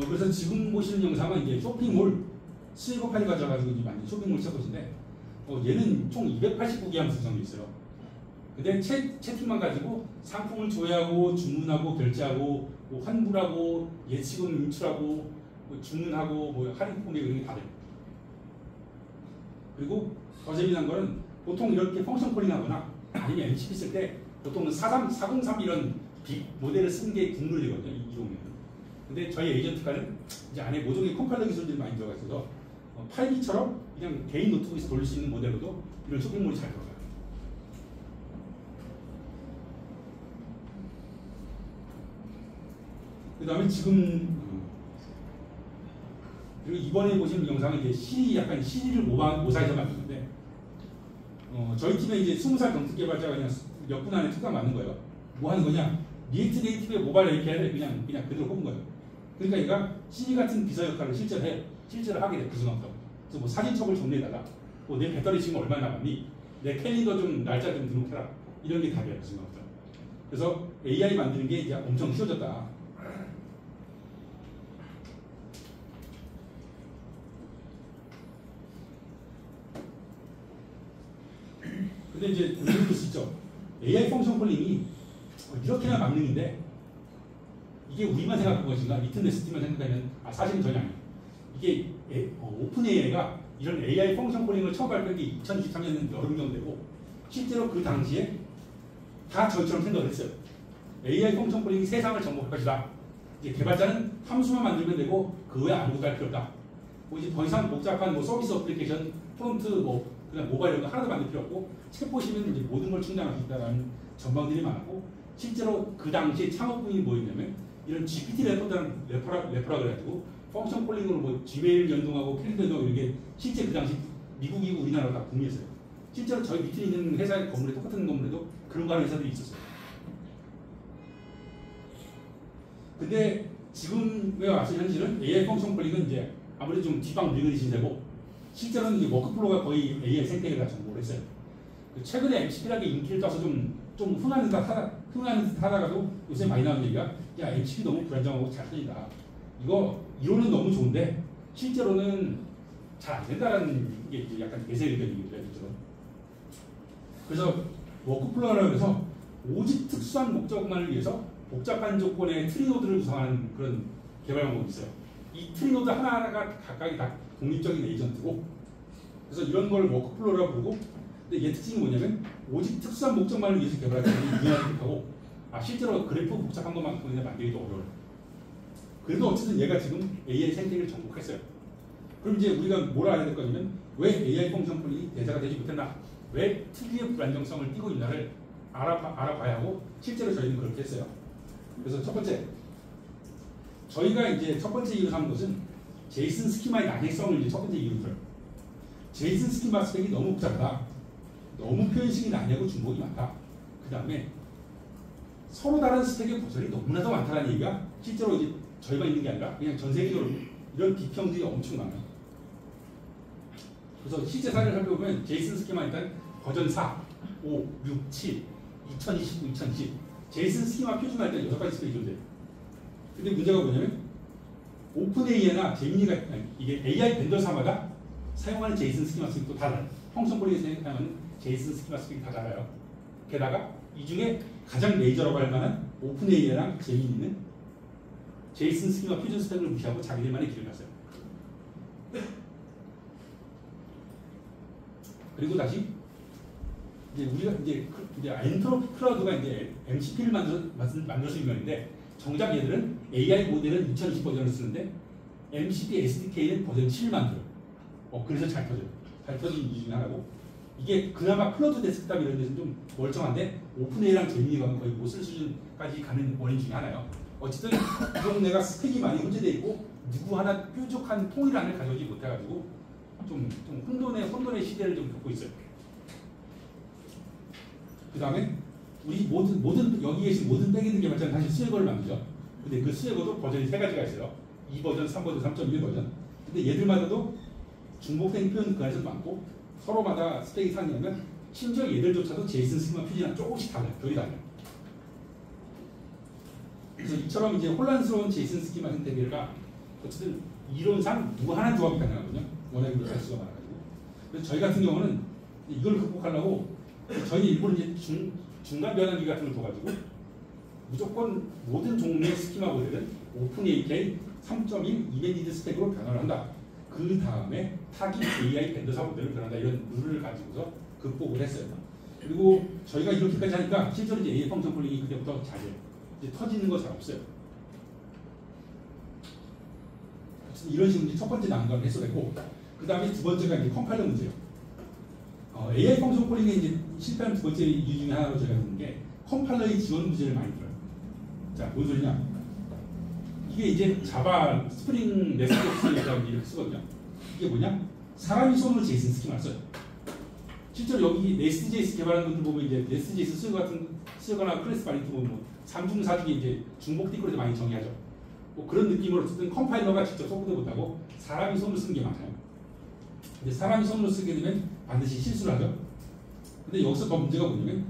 그래서 지금 보시는 영상은 이제 쇼핑몰 수익업 파일 가져가지고 이제 만든 쇼핑몰 서버인데 얘는 총 289개 함수 구성되어 있어요. 근데 채팅만 가지고 상품을 조회하고 주문하고 결제하고 뭐 환불하고 예치금 인출하고 뭐 주문하고 뭐 할인 쿠폰 이런 게 다 돼요. 그리고 더 재미난 거는 보통 이렇게 펑션 콜링하거나 아니면 MCP 쓸 때 보통 403 이런 빅 모델을 쓰는 게 국룰이거든요. 이 종류는. 근데 저희 에이전트카는 이제 안에 모종의 컴파일러 기술들이 많이 들어가 있어서 8기처럼 그냥 개인 노트북에서 돌릴 수 있는 모델로도 이런 쇼핑몰이 잘 들어가요. 그 다음에 지금 그리고 이번에 보시는 영상은 이제 시리 약간 시리를 모사해서 만드는데 저희 팀에 이제 20살 경특 개발자가 그냥 몇 분 안에 특강 맞는 거예요. 뭐 하는 거냐? 리액트 네이티브의 모바일 API를 그냥 그대로 뽑은 거예요. 그러니까 얘가 시리 같은 비서 역할을 실제로 해요. 실제로 하게 돼 그 순간부터. 그래서 뭐 사진첩을 정리해달라. 뭐 내 배터리 지금 얼마 남았니? 내 캘린더 좀 날짜 좀 등록해라. 이런 게 답이에요 그 순간부터. 그래서 AI 만드는 게 이제 엄청 쉬워졌다. 근데 이제 이런 거 있죠. AI 펑션 콜링이 이렇게나 만능인데 이게 우리만 생각한 것인가? 리튼네스티만 생각하면 사실은 전혀 아니에요. 이게 오픈 AI가 이런 AI 펑션 콜링을 처음 발표한 게 2023년 여름경 되고 실제로 그 당시에 다 저희처럼 생각을 했어요. AI 펑션 콜링이 세상을 정복할 것이다. 이제 개발자는 함수만 만들면 되고 그 외에 아무것도 할 필요 없다. 뭐 이제 더 이상 복잡한 뭐 서비스 어플리케이션, 프론트, 뭐 그냥 모바일 이런 거 하나도 만들 필요 없고 책 보시면 이제 모든 걸 충당할 수 있다는 전망들이 많았고 실제로 그 당시에 창업부인이 뭐였냐면 이런 GPT 래퍼라 그래가지고 펑션 콜링으로 뭐 지메일 연동하고 캘린더 연동 이런 게 실제 그 당시 미국이고 우리나라가 다 붐이었어요. 실제로 저희 밑에 있는 회사의 건물에 똑같은 건물에도 그런 거 하는 회사들이 있었어요. 근데 지금에 와서 현실은 AI 펑션 콜링은 이제 아무래도 좀 뒷방 밀그리 신세고 실제로는 이제 워크플로우가 거의 AI 생태계를 다 정복을 했어요. 최근에 MCP라는 게 인기를 따서 좀 흔한 듯 하다가도 요새 많이 나오는 얘기가 야 MCP 너무 불안정하고 잘 틀린다. 이거 이론은 너무 좋은데 실제로는 잘 안 된다라는 게 이제 약간 대세 의견이기도 해요. 그래서 워크플로우라고 해서 오직 특수한 목적만을 위해서 복잡한 조건의 트리노드를 구성하는 그런 개발 방법이 있어요. 이 트리노드 하나하나가 각각이 다 독립적인 에이전트고 그래서 이런 걸 워크플로우라고 부르고 근데 얘 특징이 뭐냐면 오직 특수한 목적만을 위해서 개발하기 때문에 이해하지 못하고 실제로 그래프 복잡한 것만큼은 만들기도 어려워요. 그래도 어쨌든 얘가 지금 AI 생태계를 정복했어요. 그럼 이제 우리가 뭘 알아야 될 거냐면 왜 AI 펑션 콜링이 대사가 되지 못했나? 왜 특유의 불안정성을 띠고 있나를 알아봐야 하고 실제로 저희는 그렇게 했어요. 그래서 첫 번째 저희가 이제 첫 번째 이유로 삼은 것은 제이슨 스키마의 난해성을 이제 첫 번째 이유로 들어요. 제이슨 스키마 스펙이 너무 복잡하다. 너무 표현식이 난해하고 중복이 많다. 그 다음에 서로 다른 스펙의 구설이 너무나도 많다는 얘기가 실제로 이제 저희가 있는 게 아니라 그냥 전 세계적으로 이런 비평들이 엄청 많아요. 그래서 실제 사례를 살펴보면 제이슨 스키마 일단 버전 4, 5, 6, 7, 2029, 2020 제이슨 스키마 표준화 일단 6가지 스펙이 존재해요. 근데 문제가 뭐냐면 오픈 AI나 제미니가 이게 AI 벤더사마다 사용하는 제이슨 스키마 스펙도 다 달라요. 펑션 콜링에서 사용하는 제이슨 스키마 스펙이 다 달라요. 게다가 이 중에 가장 메이저라고 할 만한 오픈 AI랑 제미니는 제이슨 스키마 표준 스펙을 무시하고 자기들만의 길을 갔어요. 그리고 다시 이제 우리가 이제 엔트로피 클라우드가 이제 MCP를 만들어서 유명한데 정작 얘들은 AI 모델은 2020 버전을 쓰는데 MCP SDK는 버전 7을 만들어요. 그래서 잘 터져요. 잘 터진 이유 중에 하나고 이게 그나마 클라우드 데스크탑 이런 데서는 좀 멀쩡한데 오픈AI랑 제미니가 거의 못 쓸 수준까지 가는 원인 중에 하나예요. 어쨌든 이 동네가 스펙이 많이 혼재되어 있고 누구 하나 뾰족한 통일안을 가져오지 못해가지고 좀 혼돈의 시대를 좀 겪고 있어요. 그 다음에 우리 모든 여기 계신 모든 백엔드 개발자는 사실 스웨거를 만들죠. 근데 그 스웨거도 버전이 3가지가 있어요. 2버전, 3버전, 3.1버전. 근데 얘들마다도 중복된 표현 그 안에서 많고 서로마다 스펙이 상이하면 심지어 얘들조차도 제이슨 스키마 표준이랑 조금씩 달라요. 별이 달라요. 그래서 이처럼 이제 혼란스러운 제이슨 스키마 생태계가 어쨌든 이론상 무한한 조합이 가능하거든요. 워낙에 가수가 많아가지고. 그래서 저희 같은 경우는 이걸 극복하려고 저희 일부러 이제 중간 변환기 같은 걸 둬가지고 무조건 모든 종류의 스키마 모델은 오픈 API 3.1 이메디드 스펙으로 변환을 한다. 그 다음에 타깃 AI 벤더사 모델을 변한다. 이런 룰을 가지고서 극복을 했어요. 그리고 저희가 이렇게까지 하니까 실제로 이제 AI 펑션 폴링이 그때부터 잘해요. 이제 터지는 거 잘 없어요. 이런 식으로 이제 첫 번째 난관을 해소했고, 그 다음에 두 번째가 이제 컴파일러 문제예요. AI 펑션 폴링의 이제 실패한 두 번째 이유 중에 하나로 제가 듣는 게 컴파일러의 지원 문제를 많이 들어요. 자, 뭔 소리냐? 이게 이제 자바 스프링 네스트라고 이렇게 쓰거든요. 이게 뭐냐? 사람이 손으로 제이슨 스키마를 써요. 실제로 여기 네스트.js 개발하는 분들 보면 이제 네스트.js 쓰거나 클래스 바리트 보면 뭐 3중 4중에 이제 중복 디코레도 많이 정의하죠. 뭐 그런 느낌으로 어쨌든 컴파일러가 직접 써보도 못하고 사람이 손으로 쓰는 게 많아요. 근데 사람이 손으로 쓰게 되면 반드시 실수를 하죠. 근데 여기서 더 문제가 뭐냐면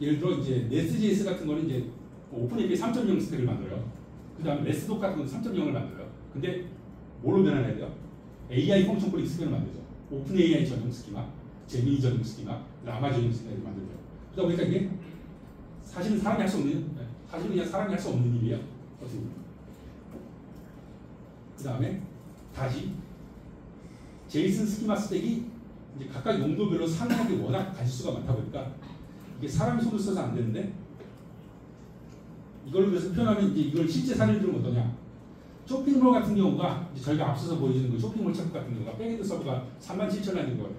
예를 들어 이제 네스트.js 같은 거는 이제 오픈 API 3.0 스펙을 만들어요. 그 다음에 레스도크 같은 건 3.0을 만들어요. 근데 뭘로 변환해야 돼요? AI 펑션 콜링 스펙을 만들죠. 오픈 AI 전용 스키마, 제미니 전용 스키마, 라마 전용 스키마를 만들죠. 그러다 보니까 이게 사실은 사람이 할 수 없는, 사실은 그냥 사람이 할 수 없는 일이에요. 어떻게 보면. 그 다음에 다시 제이슨 스키마 스택이 이제 각각 용도별로 상하게 워낙 가지수가 많다 보니까 이게 사람이 손을 써서 안 되는데 이걸 그래서 표현하면 이제 이걸 실제 사례를 들으면 어떠냐? 쇼핑몰 같은 경우가 이제 저희가 앞서서 보여주는 그 쇼핑몰 체크 같은 경우가 백엔드 서버가 37,000원인 거예요.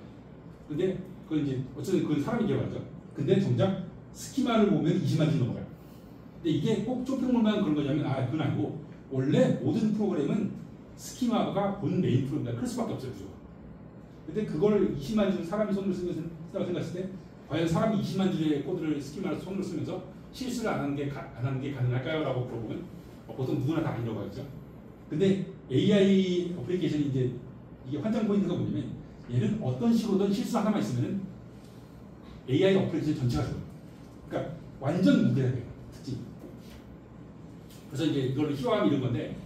근데 그건 이제 어쨌든 그건 사람이 개발하죠. 근데 정작 스키마를 보면 20만 줄 넘어가요. 근데 이게 꼭 쇼핑몰만 그런 거냐면 그건 아니고 원래 모든 프로그램은 스키마가 본 메인 프로그램이다. 클 수밖에 없어요. 그죠? 근데 그걸 20만 줄 사람이 손으로 쓴다고 생각했을 때 과연 사람이 20만 줄의 코드를 스키마를 손으로 쓰면서 실수를 안 하는 게 가능할까요? 라고 물어보면 보통 누구나 다 아니라고 하죠. 근데 AI 어플리케이션이 이제 이게 환장 포인트가 뭐냐면 얘는 어떤 식으로든 실수 하나만 있으면 AI 어플리케이션 전체가 죽어요. 그러니까 완전 무대해요. 특징. 그래서 이제 이걸 희화하면 이런 건데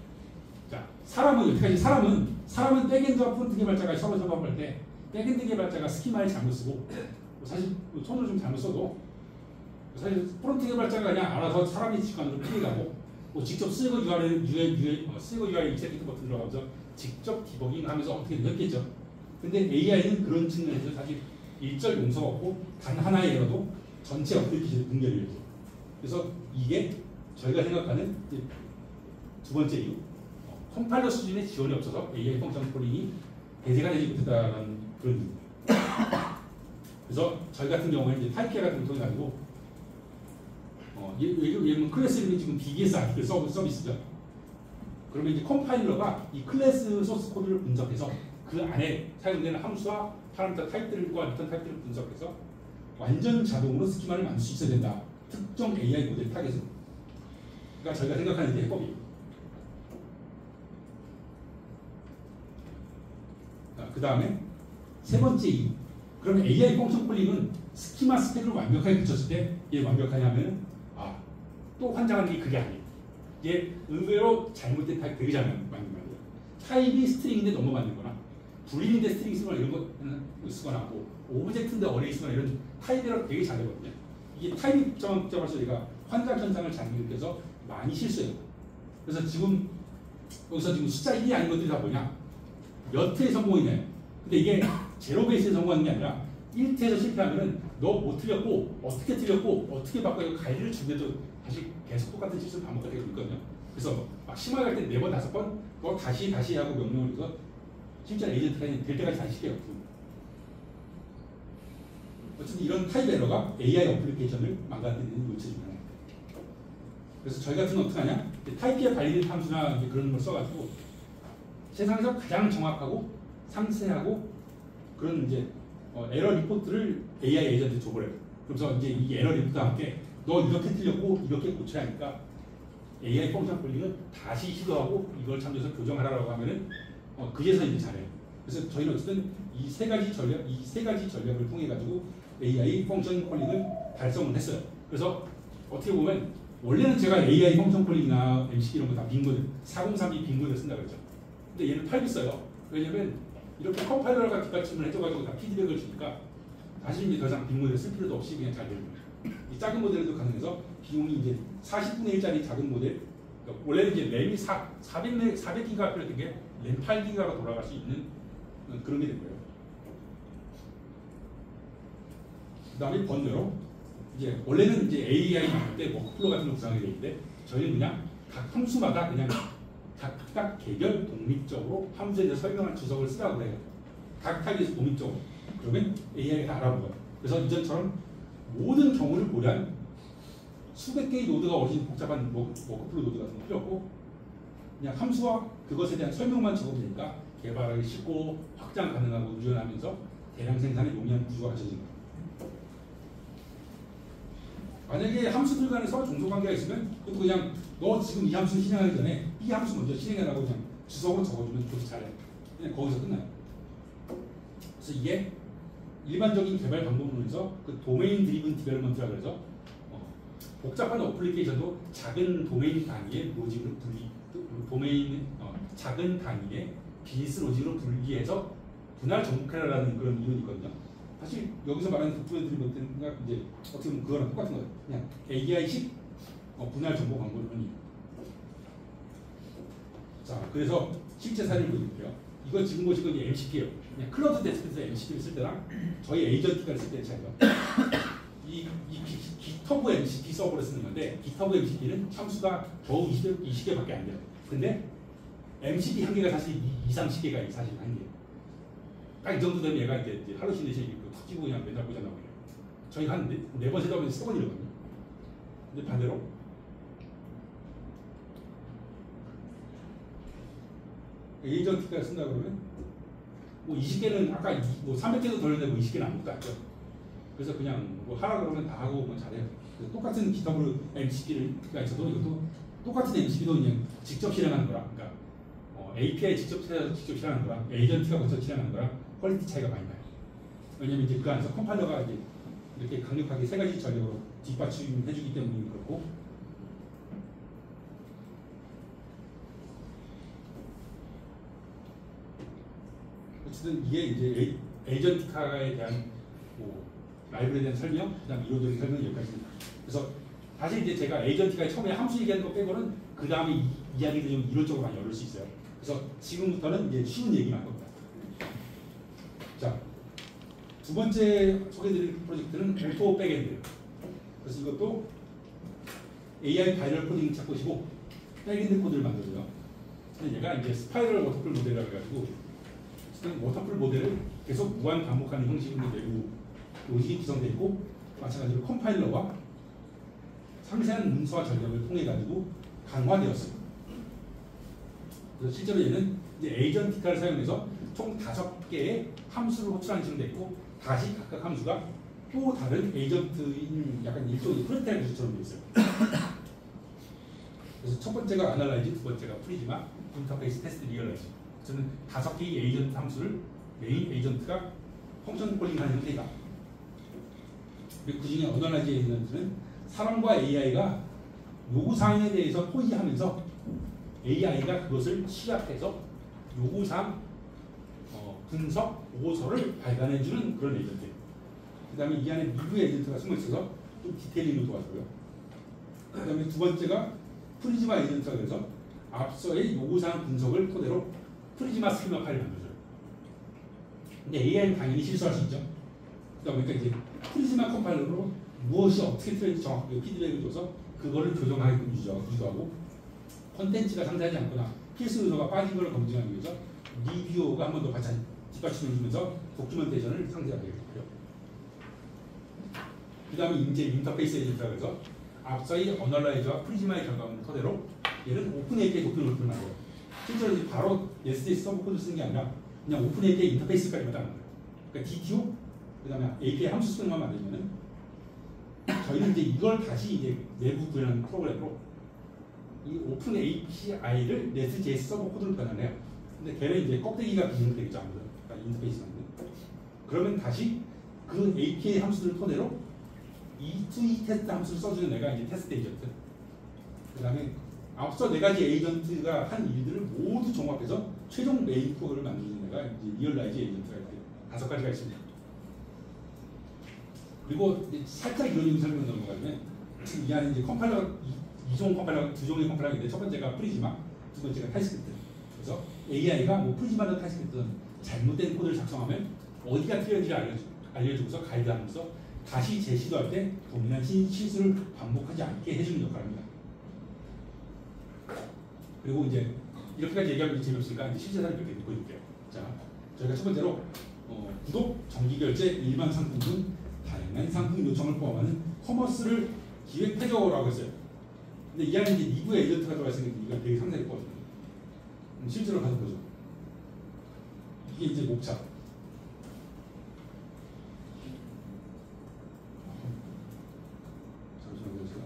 자, 사람은 여기까지 사람은 백엔드와 프론트 개발자가 서로 협업할 때 백엔드 개발자가 스키마를 잘못 쓰고 사실 손으로 좀 잘못 써도 사실 프론트 개발자가 그냥 알아서 사람이 직관으로 클릭하고 뭐 직접 쓰고 UI 익세큐티브 버튼 들어가면서 직접 디버깅하면서 어떻게 했겠죠. 근데 AI는 그런 측면에서 사실 일절 용서가 없고 단 하나의 에러도 전체 어플리케이션을 붕괴를 해요. 그래서 이게 저희가 생각하는 두 번째 이유, 컴파일러 수준의 지원이 없어서 AI 펑션 콜링이 대세가 되지 못했다는 그런 이유입니다. 그래서 저희 같은 경우에는 이제 타입케어 같은 걸 통해 가지고 예를 들면 클래스 이름이 지금 BBS 아티클 서비스죠. 그러면 이제 컴파일러가 이 클래스 소스 코드를 분석해서 그 안에 사용되는 함수와 파라미터 타입들과 리턴 타입들을 분석해서 완전 자동으로 스키마를 만들 수 있어야 된다. 특정 AI 모델 타겟으로. 그러니까 저희가 생각하는 게 해법이에요. 그 다음에 세 번째 이유. 그러면 AI 펑션 콜링은 스키마 스펙을 완벽하게 붙였을 때 얘 완벽하냐면 또 환장하는 게 그게 아니에요. 얘 의외로 잘못된 타입 되게 잘 만든 말이에요. 타입이 스트링인데 너무 만들거나 불인인데 스트링 쓰거나 이런 거 쓰거나 뭐 오브젝트인데 어레이 쓰거나 이런 타입 에러 되게 잘 되거든요. 이게 타입 입장에서 얘가 환장 현상을 잘 일으켜서 많이 실수해요. 그래서 지금 여기서 지금 숫자 1이 아닌 것들이 다 뭐냐? 몇 회에 성공이네. 근데 이게 제로 베이스에 성공하는 게 아니라 1회에서 실패하면은 너 뭐 틀렸고 어떻게 바꿔 이거 가이드를 주는데도 다시 계속 똑같은 실수를 반복하게 되고 있거든요. 그래서 막 심하게 할 때 4번, 5번 너 다시 하고 명령을 해서 실제 에이전트가 될 때까지 다시 시켜요. 어쨌든 이런 타입 에러가 AI 어플리케이션을 망가뜨리는 요체 중 하나입니다. 그래서 저희 같은 건 어떻게 하냐? 타입기에 발리드 함수나 그런 걸 써가지고 세상에서 가장 정확하고 상세하고 그런 이제 에러 리포트를 AI 에이전트에 줘버려요. 그래서 이제 이 에러 리포트와 함께 너 이렇게 틀렸고 이렇게 고쳐야 하니까 AI 펑션 콜링은 다시 시도하고 이걸 참조해서 교정하라고 하면은 그제서 이제 잘해요. 그래서 저희는 어쨌든 이 세 가지 전략을 통해 가지고 AI 펑션 콜링을 달성을 했어요. 그래서 어떻게 보면 원래는 제가 AI 펑션 콜링이나 MCP 이런 거 다 빈고드 403이 빈고드 쓴다 그랬죠. 근데 얘는 8비 써요. 왜냐면 이렇게 컴파일러가 뒷받침을 해줘가지고 다 피드백을 주니까 다시 이제 더 이상 빈모델을 쓸 필요도 없이 그냥 잘 되는 거예요. 이 작은 모델도 가능해서 비용이 이제 40분의 1짜리 작은 모델, 그러니까 원래는 이제 램이 400기가 필요했던 게 램 8기가가 돌아갈 수 있는 그런 게 된 거예요. 그 다음에 번외로 이제 원래는 이제 AI 만들 때 워크플로 같은 거 구성이 되어 있는데 저희는 그냥 각 함수마다 그냥 각각 개별 독립적으로 함수에 대해서 설명한 주석을 쓰라고 해요. 각각에서 독립적으로. 그러면 AI가 다 알아본 거예요. 그래서 이전처럼 모든 경우를 고려한 수백 개의 노드가 어린 복잡한 워크플로 노드 같은 거 필요 없고 그냥 함수와 그것에 대한 설명만 적으면 되니까 개발하기 쉽고 확장 가능하고 유연하면서 대량 생산에 용이한 구조가 갖춰진 거예요. 만약에 함수들 간에 서로 종속관계가 있으면 그것도 그냥 너 지금 이 함수 실행하기 전에 이 함수 먼저 실행해라고 그냥 주석으로 적어주면 그것도 잘해. 그냥 거기서 끝나요. 그래서 이게 일반적인 개발 방법론에서 그 도메인 드리븐 디벨롭먼트라고 해서 복잡한 어플리케이션도 작은 도메인 단위의 로직으로 작은 단위의 비즈니스 로직으로 분리해서 분할 정복해라라는 그런 이론이 있거든요. 사실 여기서 말하는 도메인 드리븐은 이제 어떻게 보면 그거랑 똑같은 거예요. 그냥 AI식 분할 정보 방법론이. 자, 그래서 실제 사례를 보여드릴게요. 이거 지금 보신 건 MCP예요. 그냥 클라우드 데스크에서 MCP를 쓸 때랑 저희 에이전트가 쓸 때의 차이가 이 GitHub MCP 서버를 쓰는 건데 GitHub MCP는 함수가 겨우 20개밖에 안 돼요. 근데 MCP 한 개가 사실 2-30개가 사실 한 개. 딱 이 정도 되면 얘가 이제 하루 쉬는 시에 툭 찍고 그냥 맨날 보잖아요. 저희가 한 4번 세다 보면 3번 이러거든요. 근데 반대로 에이전트가 쓴다 그러면 뭐 20개는 아까 뭐 300개도 덜 되고 20개는 아무것도 안 돼요. 그래서 그냥 뭐 하라 그러면 다 하고 뭐 잘해요. 똑같은 GitHub MCP가 있어도 이것도 똑같은 MCP도 그냥 직접 실행하는 거라. 그러니까 API 직접 실행하는 거랑 에이전트가 먼저 실행하는 거랑 퀄리티 차이가 많이 나요. 왜냐면 이제 그 안에서 컴파일러가 이제 이렇게 강력하게 3가지 전력으로 뒷받침해주기 때문에 그렇고. 어쨌든 이게 이제 에이전티카에 대한 뭐 라이브러리에 대한 설명, 그다음 이론적인 설명 여기까지입니다. 그래서 사실 이제 제가 에이전티카에 처음에 함수 얘기하는 거 빼고는 그 다음에 이야기를 좀 이론적으로 많이 열을 수 있어요. 그래서 지금부터는 이제 쉬운 얘기만 할 겁니다. 자, 두 번째 소개해드릴 프로젝트는 오토 백엔드예요. 그래서 이것도 AI 바이럴 코딩 찾고시고 백엔드 코드를 만들어요. 근데 얘가 이제 스파이럴 워터풀 모델이라고 해가지고 워터풀 모델을 계속 무한 반복하는 형식으로 내부 로직이 구성되어 있고 마찬가지로 컴파일러와 상세한 문서와 전력을 통해 가지고 강화되었어요. 그래서 실제로 얘는 이제 에이전티카를 사용해서 총 5개의 함수를 호출하는 식으로 되어 있고 다시 각각 함수가 또 다른 에이전트인 약간 일종의 프로토타입 구조처럼 되어 있어요. 그래서 첫 번째가 아날라이즈, 두 번째가 프리즈마, 인터페이스 테스트 리얼라이즈. 저는 5개의 에이전트 함수를 메인 에이전트가 펑션 콜링하는 형태다. 그리고 그 중에 어널라이즈 에이전트는 사람과 AI가 요구사항에 대해서 포위하면서 AI가 그것을 취합해서 요구사항 분석 보고서를 발간해주는 그런 에이전트예요. 그 다음에 이 안에 리뷰 에이전트가 숨어있어서 좀 디테일링을 도와줘요. 그 다음에 두 번째가 프리즈마 에이전트가 그래서 앞서의 요구사항 분석을 토대로 프리즈마 스키마 파일을 만들어줘요. 근데 AI는 당연히 실수할 수 있죠. 그러다 보니까 이제 프리즈마 컴파일러로 무엇이 어떻게 틀린지 정확하게 피드백을 줘서 그거를 교정하게끔 유도하고 콘텐츠가 상세하지 않거나 필수 요소가 빠진 걸 검증하기 위해서 리뷰어가 한 번 더 같이 뒷받침해주면서 도큐멘테이션을 상세하게 해요. 그 다음에 이제 인터페이스 에이전트라고 해서 앞서의 어널라이저와 프리즈마의 결과물을 토대로 얘는 오픈 API 도큐를 만들어요. 실제로 이제 바로 SJS 서버 코드 쓰는 게 아니라 그냥 오픈 API 인터페이스까지 만드는 거예요. 그러니까 DTO, 그 다음에 API 함수 쓰는 것만 만들면은 저희는 이제 이걸 다시 이제 내부 구현하는 프로그램으로 이 오픈 API를 SJS 서버 코드로 변환해요. 근데 걔는 이제 껍데기가 비행되겠죠, 아무래도. 그러니까 인터페이스 만드는. 그러면 다시 그 API 함수를 토대로 E2E 테스트 함수를 써주는 애가 이제 테스트 에이전트. 그 다음에 앞서 4가지 에이전트가 한 일들을 모두 종합해서 최종 메인 프로그램을 만드는 데가 이제 리얼라이즈 에이전트가 이렇게 5가지가 있습니다. 그리고 살짝 이런 설명을 넘어가면 이 안에 이제 컴파일러, 이종 컴파일러, 2종의 컴파일러가 있는데 첫 번째가 프리즈마, 두 번째가 타이스크립트. 그래서 AI가 뭐 프리즈마든 타이스크립트든 잘못된 코드를 작성하면 어디가 틀렸는지 알려주고서 가이드하면서 다시 재시도할 때 동일한 실수를 반복하지 않게 해주는 역할을 합니다. 그리고 이제 이렇게까지 얘기하면 재미없으니까 이제 실제 사례 몇 개 보여드릴게요. 자, 저희가 첫 번째로 구독, 정기결제, 일반 상품 등 다양한 상품 요청을 포함하는 커머스를 기획해줘라고 했어요. 근데 이 안에 이제 리뷰 에이전트가 들어가 있으니까 이거 되게 상당히 예뻐요. 실제로 가서 보죠. 이게 이제 목차. 잠시만요, 제가.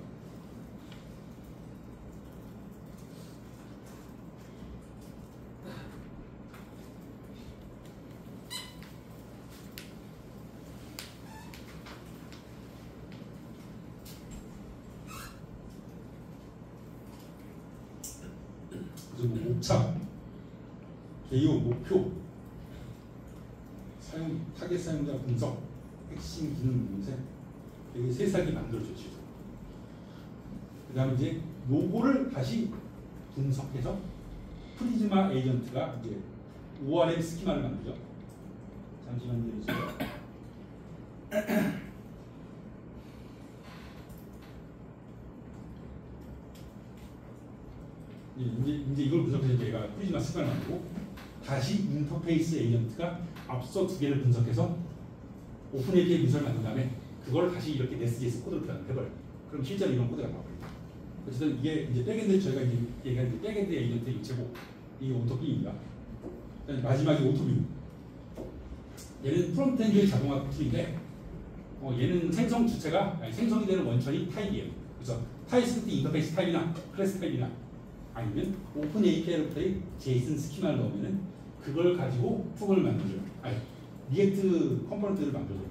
그래서 뭐 목차, 개요, 목표, 사용, 타겟 사용자 분석, 핵심 기능 문제, 이게 세세하게 만들어줬죠. 그 다음에 이제 요거를 다시 분석해서 프리즈마 에이전트가 이제 ORM 스키마를 만들죠. 잠시만요. 이제 이걸 분석해서 제가 프리즈마 스키마를 만들고 다시 인터페이스 에이전트가 앞서 2개를 분석해서 오픈 API 문서를 만든 다음에 그걸 다시 이렇게 SJS 코드를 해버려요. 그럼 실제로 이런 코드가 나와버려요. 어쨌든 이게 이제 백엔드 저희가 이제 얘기하는 백엔드 에이전트의 유체고 이게 오토비입니다. 마지막에 오토뷰. 얘는 프론트엔드 자동화 툴인데 얘는 생성 주체가 생성이 되는 원천이 타입이에요. 그래서 타입스크립트 인터페이스 타입이나 클래스 타입이나 아니면 오픈 API로부터의 JSON 스키마를 넣으면은 그걸 가지고 프로그램을 만들어줘요. 아니, 리액트 컴포넌트를 만들어줘요.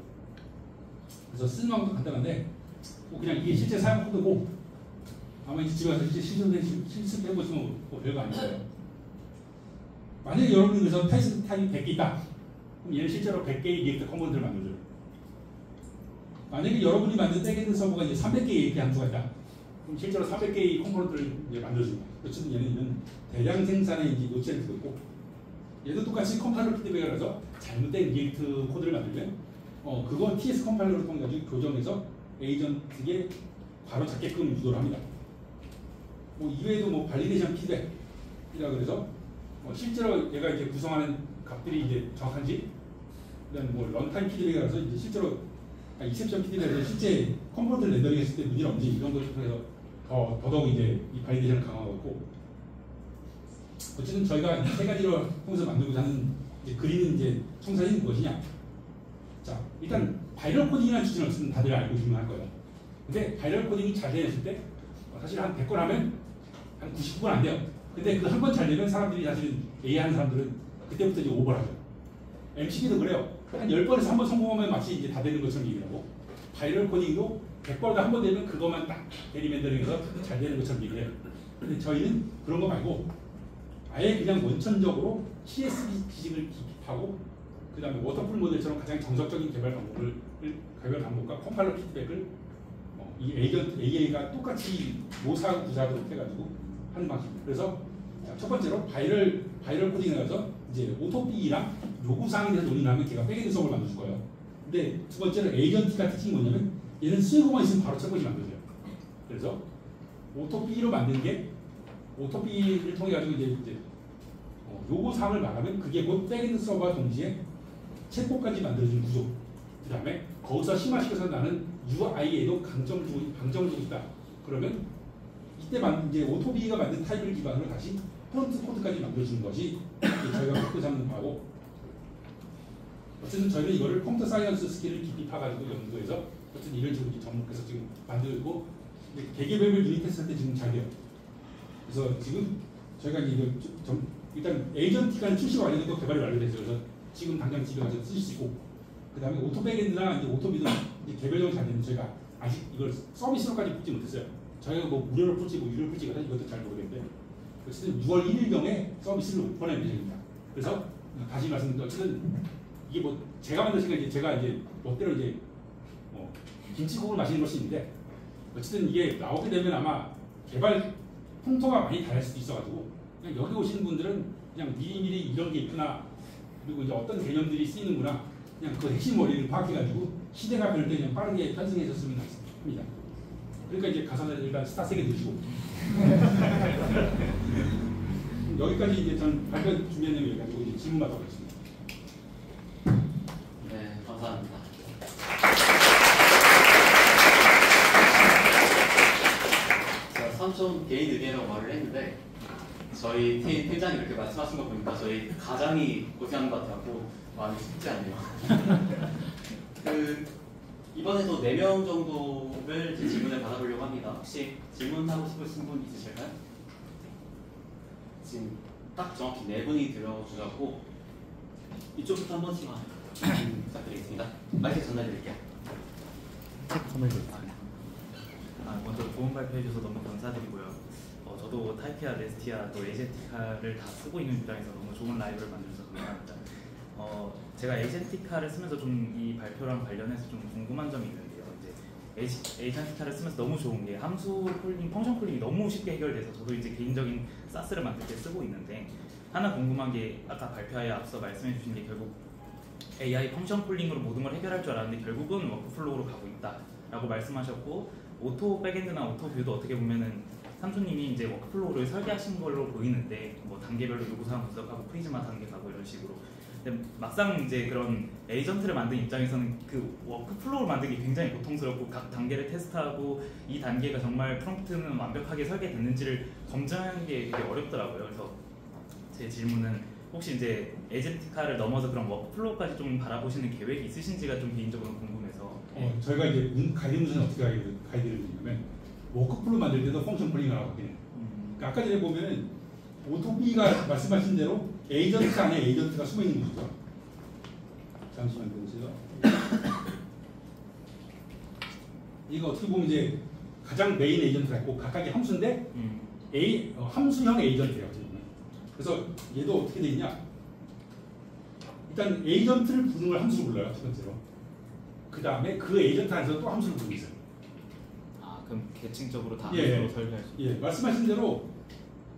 그래서 쓰는 방법도 간단한데 그냥 이게 실제 사용 코드고 아마 이제 집에 가서 실습해보시면 뭐 별거 아니에요. 만약에 여러분이 그래서 타입 100개 있다. 그럼 얘는 실제로 100개의 리액트 컴포넌트를 만들어줘요. 만약에 여러분이 만든 백엔드 서버가 이제 300개의 API 함수가 있다. 그럼 실제로 300개의 컴포넌트를 이제 만들어줍니다. 어쨌든 얘는 대량 생산에 이제 노출이 되고 있고, 얘도 똑같이 컴파일러 피드백을 해서 잘못된 리액트 코드를 만들면, 그거 TS 컴파일러를 통해 가지고 교정해서 에이전트에 바로 잡게끔 유도를 합니다. 뭐 이외에도 뭐 발리데이션 피드백이라고 그래서 실제로 얘가 이제 구성하는 값들이 이제 정확한지, 그다음 뭐 런타임 피드백이라서 이제 실제로 이셉션 피드백에서 실제 컴포넌트 렌더링 했을 때 문제가 없는지 이런 걸 통해서 더더욱 이제 이 발리데이션을 강화하고, 어쨌든 저희가 이 3가지로 통해서 만들고자 하는 이제 그리는 이제 청사진이 무엇이냐? 자, 일단 바이럴 코딩이라는 주제는 없으면 다들 알고 있으면 할 거예요. 근데 바이럴 코딩이 잘 되었을 때 사실 한 100건 하면 한 99건 안 돼요. 근데 그 한 번 잘 되면 사람들이 사실 AI 하는 사람들은 그때부터 이제 오버를 하죠. MCP도 그래요. 한 10번에서 한 번 성공하면 마치 이제 다 되는 것처럼 얘기를 하고, 바이럴 코딩도 100번에서 한 번 되면 그것만 딱 데리맨더링해서 잘 되는 것처럼 얘기를 해요. 근데 저희는 그런 거 말고 아예 그냥 원천적으로 CSV 지식을 기입하고, 그 다음에 워터풀 모델처럼 가장 정석적인 개발 방법과 컴파일러 피드백을 이 에이전트 AI가 똑같이 모사하고 구사하도록 해가지고 하는 방식입니다. 그래서 첫 번째로 바이럴 코딩을 해서 이제 오토피랑 요구사항에 대해서 논의를 하면 걔가 백엔드 수업을 만들어줄 거예요. 근데 두 번째로 에이전트가 특징이 뭐냐면 얘는 수익어만 있으면 바로 챗봇이 만들어져요. 그래서 오토피로 만든 게 오토피를 통해 가지고 이제 요구사항을 말하면 그게 곧 백엔드 서버와 동시에 챗봇까지 만들어주는 구조. 그 다음에 거기서 심화시켜서 나는 UI에도 강점을 주고 있다. 그러면 이때 이제 오토비가 만든 타입을 기반으로 다시 프론트 코드까지 만들어주는 것이 저희가 목표 삼는 바고, 어쨌든 저희는 이거를 컴퓨터 사이언스 스킬을 깊이 파가지고 연구해서 어쨌든 이런 식으로 접목해서 지금 만들고, 개개별별 유닛 테스트 할 때 지금 잘 돼요. 그래서 지금 저희가 이제 일단 에이전트가 출시가 완료되고 개발이 완료됐어요. 그래서 지금 당장 집에 가서 쓰실 수 있고, 그 다음에 오토백엔드나 이제 오토비도 이제 개별적으로 잘 되는데 저희가 아직 이걸 서비스로까지 붙지 못했어요. 저희가 뭐 무료로 풀지 뭐 유료로 풀지 이것도 잘 모르겠는데 어쨌든 6월 1일경에 서비스를 오픈할 예정입니다. 그래서 다시 말씀드리면 어쨌든 이게 뭐 제가 만든 시간 제가 이제 멋대로 이제 김치국을 마시는 것이 있는데 어쨌든 이게 나오게 되면 아마 개발 풍토가 많이 다를 수도 있어가지고 그냥 여기 오시는 분들은 그냥 미리미리 이런 게 있구나 그리고 이제 어떤 개념들이 쓰이는구나 그냥 그 핵심 원리를 파악해가지고 시대가 변할 때 그냥 빠르게 편승해줬으면 합니다. 그러니까 이제 가서 일단 스타 3개 드시고 여기까지 이제 전 발표 준비한 내용이 가지고 이제 질문 받도록 하겠습니다. 네, 감사합니다. 제가 삼촌 개인 의견이라고 말을 했는데 저희 팀장님 이렇게 말씀하신 거 보니까 저희 가장이 고생하는 것 같아서 마음이 쉽지 않네요. 이번에도 4명 정도를 질문을 받아보려고 합니다. 혹시 질문하고 싶으신 분 있으실까요? 지금 딱 정확히 4분이 들어주셨고 이쪽부터 한 번씩만 부탁드리겠습니다. 마이크 전달드릴게요. 먼저 좋은 발표해주셔서 너무 감사드리고요. 저도 타이피아, 레스티아, 또 에이젠티카를 다 쓰고 있는 입장에서 너무 좋은 라이브를 만들어서 감사합니다. 제가 에이젠티카를 쓰면서 좀 이 발표랑 관련해서 좀 궁금한 점이 있는데요. 이제 에이젠티카를 쓰면서 너무 좋은 게 함수 콜링, 펑션 콜링이 너무 쉽게 해결돼서 저도 이제 개인적인 사스를 만들 때 쓰고 있는데 하나 궁금한 게 아까 발표에 앞서 말씀해 주신 게 결국 AI 펑션 콜링으로 모든 걸 해결할 줄 알았는데 결국은 워크플로우로 가고 있다라고 말씀하셨고 오토 백엔드나 오토 뷰도 어떻게 보면은 삼촌님이 이제 워크플로우를 설계하신 걸로 보이는데 뭐 단계별로 요구사항 분석하고 프리즈마 단계 가고 이런 식으로 근데 막상 이제 그런 에이전트를 만든 입장에서는 그 워크플로우를 만들기 굉장히 고통스럽고 각 단계를 테스트하고 이 단계가 정말 프롬프트는 완벽하게 설계됐는지를 검증하는 게 되게 어렵더라고요. 그래서 제 질문은 혹시 이제 에이젠티카를 넘어서 그런 워크플로우까지 좀 바라보시는 계획이 있으신지가 좀 개인적으로 궁금해서 저희가 이제 가이드문서는 어떻게 가이드를 드리냐면 워크플로우 만들 때도 펑션 콜링을 하고 있거든요. 그러니까 아까 전에 보면은 오토비가 말씀하신 대로 에이전트 안에 에이전트가 숨어 있는 거죠. 잠시만 보세요. 이거 어떻게 보면 이제 가장 메인 에이전트가 있고 각각의 함수인데 함수형 에이전트예요. 그래서 얘도 어떻게 돼 있냐? 일단 에이전트를 부르는 걸 함수로 불러요. 첫 번째로. 그 다음에 그 에이전트 안에서 또 함수를 부르고 있어요. 그럼 계층적으로 다 예, 함수로 설계할 수 있어요? 예, 말씀하신 대로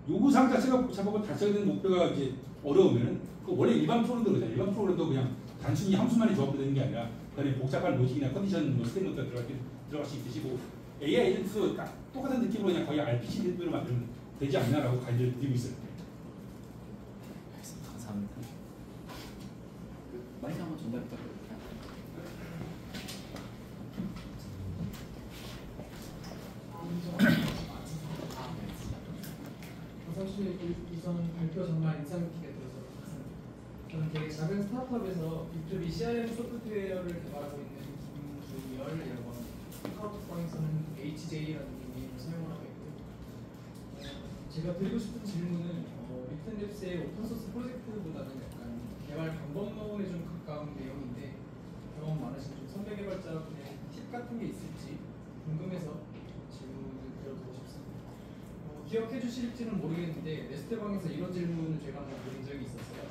요구사항 자체가 복잡하고 달성되는 목표가 이제 어려우면은 그 원래 일반 프로그램도 그러잖아요. 일반 프로그램도 그냥 단순히 함수만이 조합이 되는 게 아니라 그다음에 복잡한 로직이나 컨디션 스테이트먼트가 들어갈 수 있듯이 뭐 AI 에이전트 딱 똑같은 느낌으로 그냥 거의 RPC를 만들면 되지 않나라고 가이드를 드리고 있어요. 감사합니다. 마이크 한번 전달 부탁드릴게요. 사실 우선 발표 정말 인상 깊게 들어서 좋습니다. 저는 되게 작은 스타트업에서 B2B CRM 소프트웨어를 개발하고 있는 김주열이라고 합니다. 카카오톡방에서는 HJ라는 닉네임을 사용을 하고 있고요. 제가 드리고 싶은 질문은 리튼랩스의 오픈소스 프로젝트보다는 약간 개발 방법론에 좀 가까운 내용인데 경험 많으신 좀 선배 개발자분의 팁 같은 게 있을지 궁금해서 질문을 드려보고 싶습니다. 기억해 주실지는 모르겠는데 네스트방에서 이런 질문을 제가 한번 드린 적이 있었어요.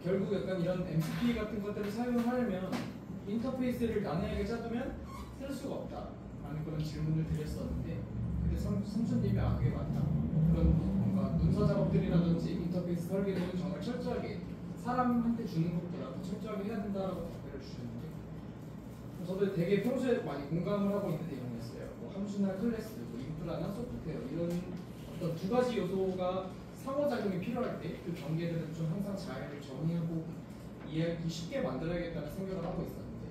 결국 약간 이런 MCP 같은 것들을 사용하려면 인터페이스를 난해하게 짜두면 쓸 수가 없다라는 그런 질문을 드렸었는데 근데 삼촌님이 그게 맞다. 그런 뭔가 문서 작업들이라든지 인터페이스 설계는 정말 철저하게 사람한테 주는 것보다 더 철저하게 해야 된다라고 답변을 주셨는데 저도 되게 평소에 많이 공감을 하고 있는 내용이었어요. 뭐 함수나 클래스, 뭐 인프라나 소프트웨어 이런 어떤 두 가지 요소가 상호작용이 필요할 때 그 경계들은 좀 항상 잘 정의하고 이해하기 쉽게 만들어야겠다는 생각을 하고 있었는데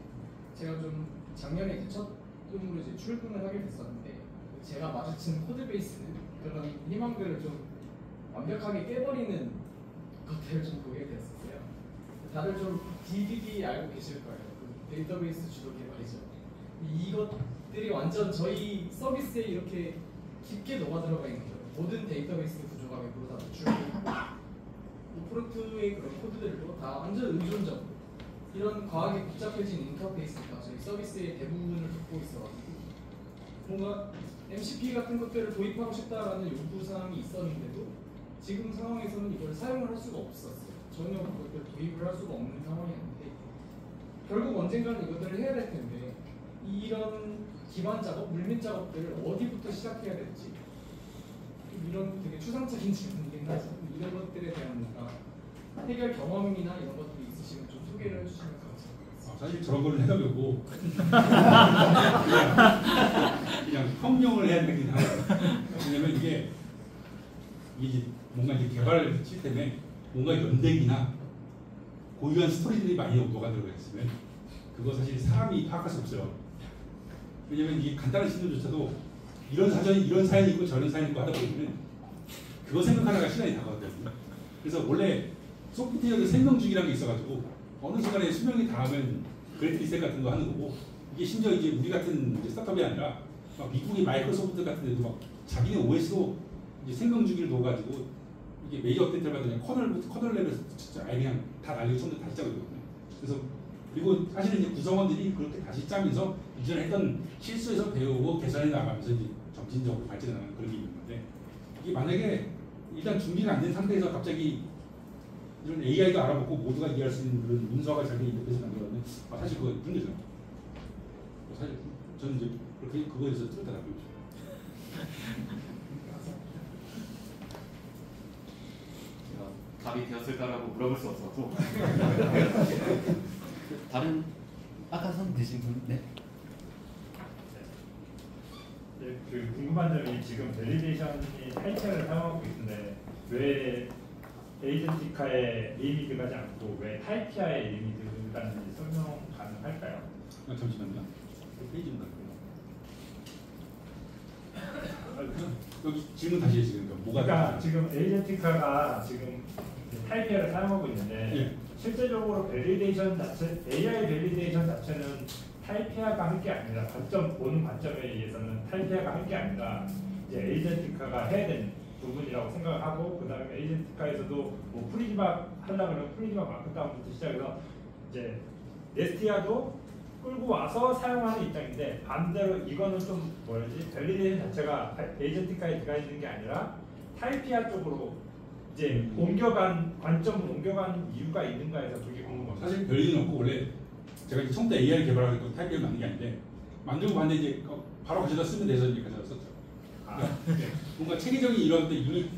제가 좀 작년에 이제 첫 음으로 이제 출근을 하게 됐었는데 제가 마주친 코드베이스 그런 희망들을 좀 완벽하게 깨버리는 것들을 좀 보게 되었어요. 다들 좀 DDD 알고 계실 거예요. 그 데이터베이스 주도 개발이죠. 이것들이 완전 저희 서비스에 이렇게 깊게 녹아 들어가 있는 거예요. 모든 데이터베이스 구조가 웹으로 다 노출되고 프로트의 그런 코드들도 다 완전 의존적으로 이런 과하게 복잡해진 인터페이스가 저희 서비스의 대부분을 갖고 있어가지고 뭔가 MCP 같은 것들을 도입하고 싶다라는 요구사항이 있었는데도 지금 상황에서는 이걸 사용을 할 수가 없었어요. 전혀 그것들을 도입을 할 수가 없는 상황이었는데 결국 언젠가는 이것들을 해야 될 텐데 이런 기반 작업, 물밑 작업들을 어디부터 시작해야 될지 이런 되게 추상적인 질문이긴 하죠. 이런 것들에 대한 뭔가 해결 경험이나 이런 것들이 있으시면 좀 소개를 해주시면 감사하겠습니다. 사실 저런 걸 해가려고 그냥 협력을 해야 되긴 하거든요. 왜냐면 이게 뭔가 이제 개발 시스템에 뭔가 연대기나 고유한 스토리들이 많이 녹아 들어가 있으면 그거 사실 사람이 파악할 수 없어요. 왜냐면 이게 간단한 신호조차도 이런 사전이 이런 사연이 있고 저런 사연이 있고 하다 보면 그거 생각하다가 시간이 다 가거든요. 그래서 원래 소프트웨어도 생명주기라는 게 있어가지고 어느 순간에 수명이 닿으면 그레이트 리셋 같은 거 하는 거고 이게 심지어 이제 우리 같은 이제 스타트업이 아니라 막 미국의 마이크로소프트 같은 데도 막 자기네 OS도 이제 생명주기를 넣어가지고 이게 메이저 업데이트를 받으면 커널 레벨에서 진짜 아예 그냥 다 날리고 처음부터 다시 짜고 있거든요. 그래서 그리고 사실은 이제 구성원들이 그렇게 다시 짜면서 이전에 했던 실수에서 배우고 개선해 나가면서 이제 점진적으로 발전해 나가는 그런 게 있는 건데 이게 만약에 일단 준비가 안 된 상태에서 갑자기 이런 AI도 알아보고 모두가 이해할 수 있는 그런 문서가 잘 된 인터페이스 만들어면 사실 그거 힘들죠. 사실 저는 이제 그렇게 그거에서 뚜렷하다 보죠. 답이 되었을까라고 물어볼 수 없어서 다른 아까 손 드신 분? 네? 네, 그 궁금한 점이 지금 밸리데이션이 타이틀을 사용하고 있는데 왜 에이전티카에 리미트 가지 않고 왜 타이피아에 리미트 가는지 설명 가능할까요? 잠시만요. 페이지 좀 갈게요. 여기 질문 다시 해주세요. 뭐가 그러니까 지금 에이전티카가 지금 타이피아를 사용하고 있는데 예. 실제적으로 밸리데이션 자체, AI 밸리데이션 자체는 타이피아가 할 게 아니라 보는 관점에 의해서는 타이피아가 할 게 아니라 이제 에이전티카가 해야 되는 부분이라고 생각을 하고 그 다음에 에이전티카에서도 뭐 프리즈마 하려고 하면 프리즈마 마크다운부터 시작해서 이제 네스티아도 끌고 와서 사용하는 입장인데 반대로 이거는 좀 뭐지 밸리데이션 자체가 에이전티카에 들어가 있는 게 아니라 타이피아 쪽으로 이제 옮겨간 관점을 옮겨간 이유가 있는가 해서 그게 궁금합니다. 사실 별일은 없고 원래 제가 이제 처음부터 AI를 개발하고 타이핑을 만든 게 아닌데 만들고 봤는데 이제 바로 가져다 쓰면 돼서 이제 가져다 썼죠. 그러니까 뭔가 체계적인 이런데 이미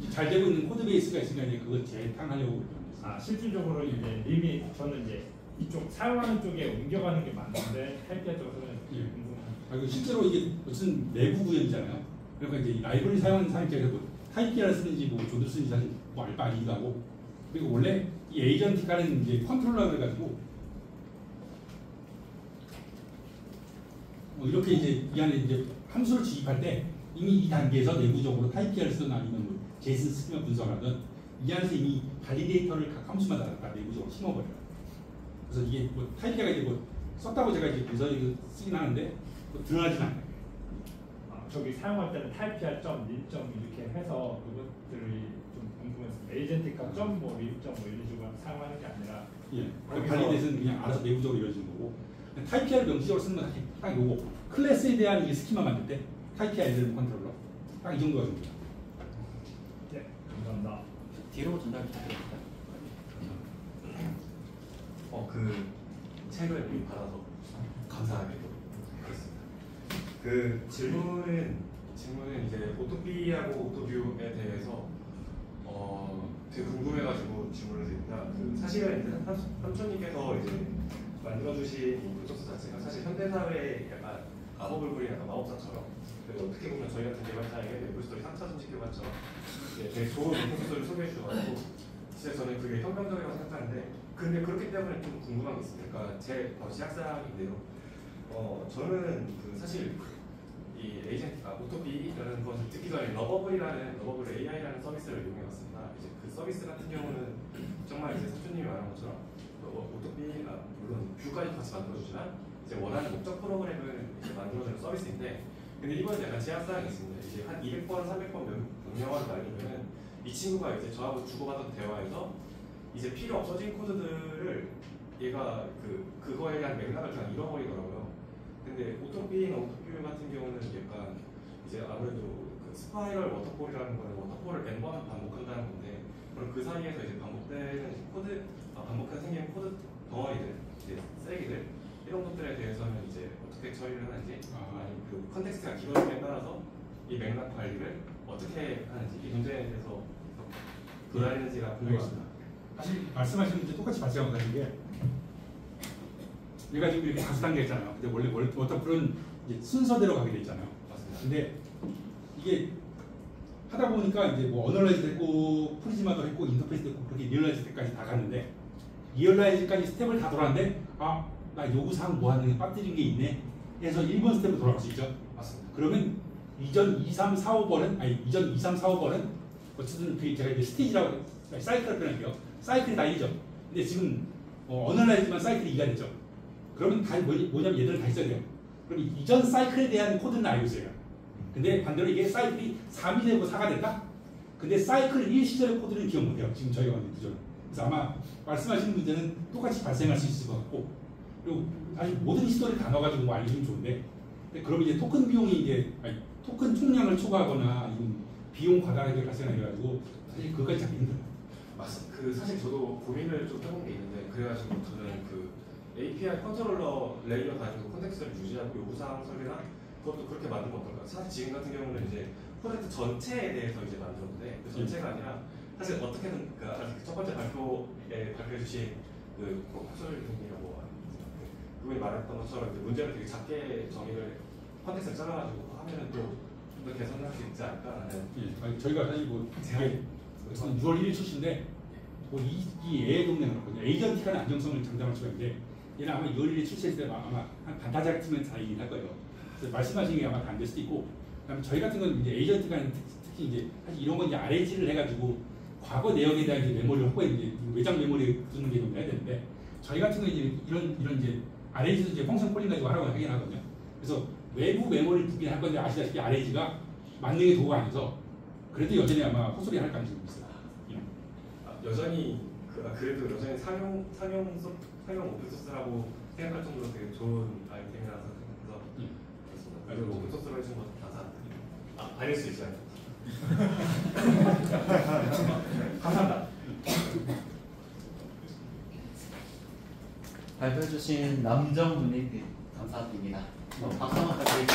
잘 되고 있는 코드 베이스가 있으니까 이제 그걸 재탕하려고 그랬어요. 실질적으로 이제 이미 저는 이제 이쪽 사용하는 쪽에 옮겨가는 게 맞는데 타이피아 쪽으로는 예. 궁금합니다. 그리고 실제로 이게 무슨 내부 구현이잖아요. 그러니까 이제 이 라이브러리 사용하는 사람 입장에서 뭐 타이피아를 쓰는지 뭐 조드 쓰는지 사실 뭐 알바 아니기도 하고 그리고 원래 이 에이전티카는 이제 컨트롤러를 해가지고 뭐 이렇게 이제 이 안에 이제 함수를 지입할 때 이미 이 단계에서 내부적으로 타이피아를 쓰든 아니면 뭐 제이슨 스키마 분석을 하든 이 안에서 이미 발리데이터를 각 함수마다 다 내부적으로 심어버려요. 그래서 이게 뭐 타이피아가 이제 뭐 썼다고 제가 이제 분석이 쓰긴 하는데 뭐 드러나진 않아요. 저기 사용할 때는 타이피아 점, 릴 점 이렇게 해서 그것들이 좀 궁금했습니다. 에이전티카 점, 뭐 릴 점 뭐 이런 식으로 사용하는 게 아니라 예. 거기서- 발리데이트는 그냥 알아서 내부적으로 이루어지는 거고 타이피아를 명시적으로 쓰는 건 사실 딱 요거 클래스에 대한 이게 스키마 만들 때 타이피아 애들 컨트롤러 딱 이 정도가 됩니다. 네, 감사합니다. 뒤로 전달 부탁드립니다. 그 책을 미리 받아서 감사하게도 그렇습니다. 그 질문은 이제 오토비하고 오토뷰에 대해서 되게 궁금해가지고 질문을 드립니다. 그 사실은 이제 삼촌님께서 이제 만들어주신 이 프로젝트 자체가 사실 현대사회의 약간 마법을 부리는 약간 마법사처럼 그래서 어떻게 보면 저희 같은 개발자에게 내부스토리 3차 전직 개발처럼 되게 좋은 프로젝트를 소개해 주셔가지고 진짜 저는 그게 혁명적이라고 생각하는데 근데 그렇기 때문에 좀 궁금한 게 있습니다. 그러니까 제 바로 시작사항인데요. 저는 그 사실 이 에이전트가 오토비라는 것을 듣기 전에 러버블 AI라는 서비스를 이용해봤습니다. 이제 그 서비스 같은 경우는 정말 이제 사촌님이 말한 것처럼 오토비가 물론 뷰까지 같이 만들어주지만 이제 원하는 목적 프로그램을 이제 만들어주는 서비스인데 근데 이번에 약간 제약사항이 있습니다. 이제 한 200번, 300번 명령어를 날리면은 이 친구가 이제 저하고 주고받은 대화에서 이제 필요 없어진 코드들을 얘가 그거에 대한 맥락을 그냥 잃어버리더라고요. 근데 오토뷰 같은 경우는 약간 이제 아무래도 그 스파이럴 워터폴이라는 거는 워터폴을 n번 반복한다는 건데, 그럼 그 사이에서 이제 반복되는 반복해서 생기는 코드 덩어리들, 이제 쓰레기들 이런 것들에 대해서는 이제 어떻게 처리를 하는지, 아니 그 컨텍스트가 길어지기에 따라서 이 맥락 관리를 어떻게 하는지 이 문제에 대해서 도달했는지가 궁금합니다. 사실 말씀하신 문제 똑같이 발생하고 있는 게, 얘가 지금 이렇게 다수 단계 있잖아요. 근데 원래 워터풀은 이제 순서대로 가게 돼 있잖아요. 맞습니다. 근데 이게 하다 보니까 이제 뭐 어널라이즈 됐고 프리즈마도 했고 인터페이스 됐고 그렇게 리얼라이즈 때까지 다 갔는데, 리얼라이즈까지 스텝을 다 돌았는데 나 요구사항 뭐 하는 게 빠뜨린 게 있네 해서 1번 스텝으로 돌아갈 수 있죠. 맞습니다. 그러면 이전 2, 3, 4, 5번은 이전 2, 3, 4, 5번은 어쨌든 그 제가 이제 스테이지라고 사이클을 표현할게요. 사이클이 다 1이죠. 근데 지금 어널라이즈만 사이클이 2가 됐죠. 그러면 다 뭐냐면 얘들은 다 있어야 돼요. 그럼 이전 사이클에 대한 코드는 알고 있어요. 근데 반대로 이게 사이클이 3이 되고 4가 됐다? 근데 사이클 1 시절의 코드는 기억 못해요. 지금 저희가 만든 구조는. 그래서 아마 말씀하시는 문제는 똑같이 발생할 수 있을 것 같고, 그리고 사실 모든 히스토리를 다 넣어가지고 뭐 알려주면 좋은데, 그럼 이제 토큰 비용이 토큰 총량을 초과하거나 아니면 비용 과다하게 발생해가지고 사실 그것까지 잡기 힘들어요. 맞습니다. 그 사실 저도 고민을 좀 해본 게 있는데, 그래가지고 저는 그 API 컨트롤러 레이어 가지고 콘텍스트를 유지하고 요구사항 설계나 그것도 그렇게 만들면 어떨까? 사실 지금 같은 경우는 이제 프로젝트 전체에 대해서 이제 만들었는데, 그 전체가 아니라 사실 어떻게든 첫 번째 발표에 발표해 주신 그 학술 교수님이라고 그분이 말했던 것처럼 이제 문제를 되게 작게 정의를 컨텍스트를 잘라가지고 하면은 또 좀 더 개선할 수 있지 않을까라는. 예, 저희가 사실 뭐 이게 6월 1일 출시인데 이 AI 동네는 그렇거든요. 에이전틱한 안정성을 장담할 수가 있는데, 얘는 아마 6월 1일 출시했을 때 아마 한 반타작 팀은 다이긴 할 거예요. 그래서 말씀하신 게 아마 안 될 수도 있고, 그다음에 저희 같은 건 이제 에이전틱한 특히 이제 사실 이런 건 이제 RAG를 해가지고 과거 내역에 대한 이제 메모리를 확보해 이제 외장 메모리 두는 게 좀 해야 되는데, 저희 같은 건 이제 이런 이제 RAG도 이제 펑션 콜링 가지고 하라고 하긴 하거든요. 그래서 외부 메모리를 두긴 할 건데, 아시다시피 RAG가 만능의 도구가 아니어서 그래도 여전히 아마 헛소리 할 가능성이 있어요. 여전히 그래도 여전히 상용 오픈소스라고 생각할 정도로 되게 좋은 아이템이라서 그래서 그래서 오픈소스로 해준 것 감사합니다. 아닐 수 있어요. 감사합니다. 발표해주신 남정분이 감사드립니다. 박수 한번 부탁드립니다.